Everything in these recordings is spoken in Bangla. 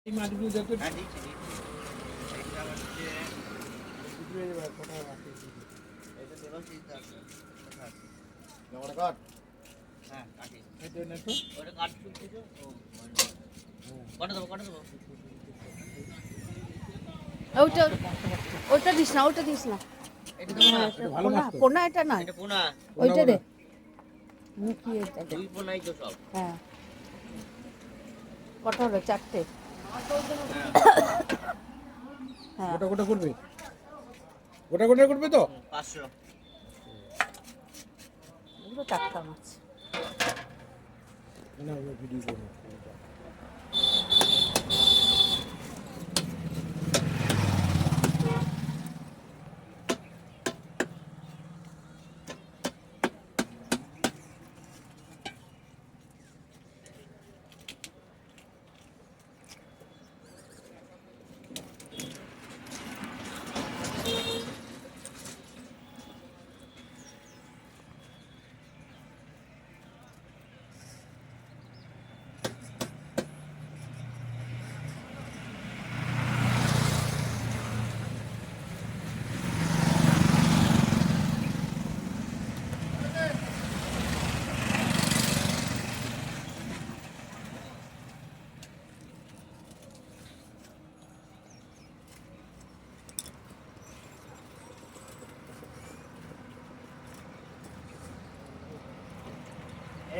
এই মাছগুলো দেখো। হ্যাঁ দিচ্ছি এইটা হচ্ছে এটা দেবো চিন্তা কাট হ্যাঁ কাটি এটা না তো ওটা কাট শুনছি তো ও কটা দেবো ওটা ওটা দিস না এটা দেবো না এটা ভালো মাছ তো। পোনা এটা না এটা পোনা ওইটা দে মুখিয়ে এটা দে দুই পোনাই তো সব হ্যাঁ কটা হলো চারটে হ্যাঁ গোটা গোটা করবে, গোটা গোটা করবে তো। 500 এগুলো টাটকা মাছ না ভিডিও করব।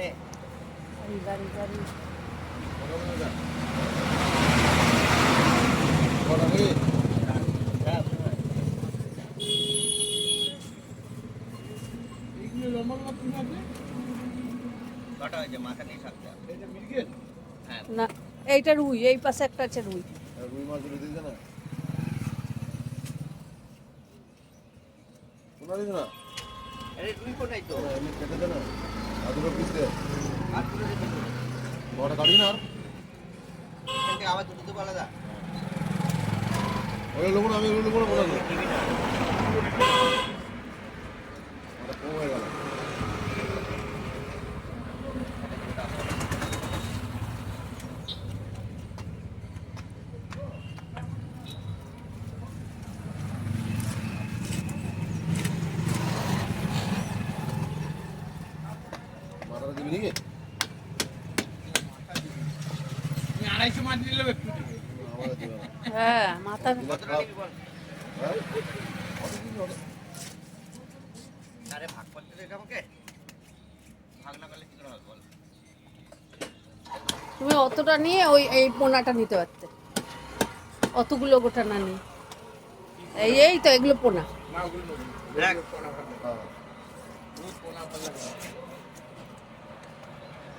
এ গাড়ি গাড়ি এইগুলো লম্বা লম্বা পিস আছে। কটা হয়েছে মাথা নিয়ে থাকতে হবে এটা মিরগেল। হ্যাঁ না এইটা রুই এই পাশে একটা আছে রুই রুই মাছগুলো দিতে না শোনা দিতে না আরে দুই পোনাই তো এমনি কেটে দে না আদুরো পিস দে আর দুটো দিতে হবে বড়টা কাটি না আর এখান থেকে আবার দুটো দেবো আলাদা ওই লোক না আমি ওই লোক না বলা টিভি না ওটা কম হয়ে গেল মাথাটা দিবি নাকি তুমি 250 মাছ নিলে একটু দিবে। আমাদের দিবে না হ্যাঁ মাথা দিলে কতটা খারাপ নিবি বল হ্যাঁ আরে ভাগ করতে দে এটা আমাকে ভাগ না করলে কি করে হবে বল তুমি অতটা নিয়ে ওই এই পোনাটা নিতে পারতে অতগুলো গোটা না নিয়ে এই এই তো এগুলো পোনা না ওগুলো নেবো না। দেখ পোনা ভালো লাগে। হ্যাঁ বহুত পোনা ভালো লাগে।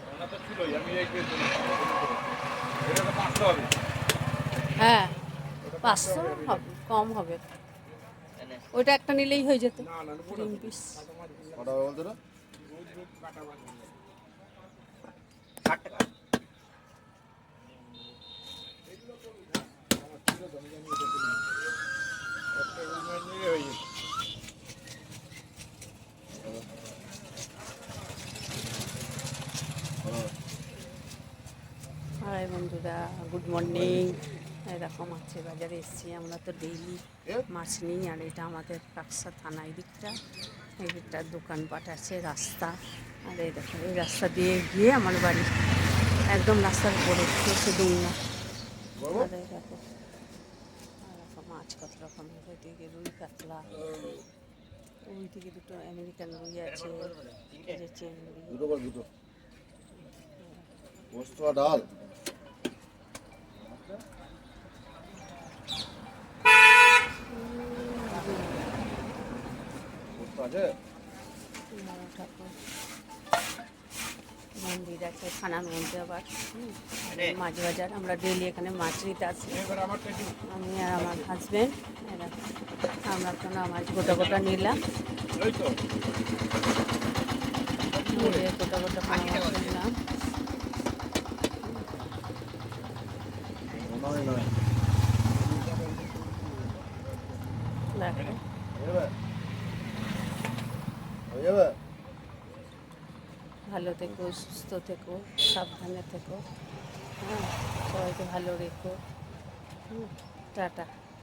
পোনা তো ছিলই, আমি এই যে এটা তো 500 হবে। হ্যাঁ 500 হবে কম হবে এনে ওইটা একটা নিলেই হয়ে যেত না না বড় তিন পিস কাটা মাছ গুলো কটা হবে বলতে না রোজ রোজ কাটা মাছ গুলো। 60 টাকা আমার ছিল তো, আমি জানি এটা কিনে নেবো। একটা রুই মাছ নিলে হয়ে যেত। হ্যাঁ হাই বন্ধুরা গুড মর্নিং এরকম মাছের বাজারে এসেছি আমরা তো ডেইলি মাছ নিই আর এটা আমাদের কাকসা থানা এই দিকটা এই দিকটা দোকানপাট আছে রাস্তা আর এই দেখো এই রাস্তা দিয়ে গিয়ে আমার বাড়ি একদম রাস্তার উপরে বেশি দূর না আর এই দেখো আর দেখো মাছ কত রকমের ওইদিকে রুই কাতলা ওইদিকে দুটো আমেরিকান রুই আছে এই যে চিংড়ি দুটো করে দুটো পোস্ত আর ডাল পোস্ত আছে ঠাকুর মন্দির আছে থানার মধ্যে আবার মাছ বাজার আমরা ডেলি এখানে মাছ নিতে আসি এবার আমারটা একটু আমি আর আমার হাজব্যান্ড আমরা কোনো মাছ গোটা গোটা নিলাম ওই তো নিয়ে গোটা গোটা পোনা মাছ নিলাম মনে হয় না দেখো হয়ে যাবে হয়ে যাবে ভালো থেকো সুস্থ থেকো সাবধানে থেকো হ্যাঁ, সবাইকে ভালো রেখো। টাটা।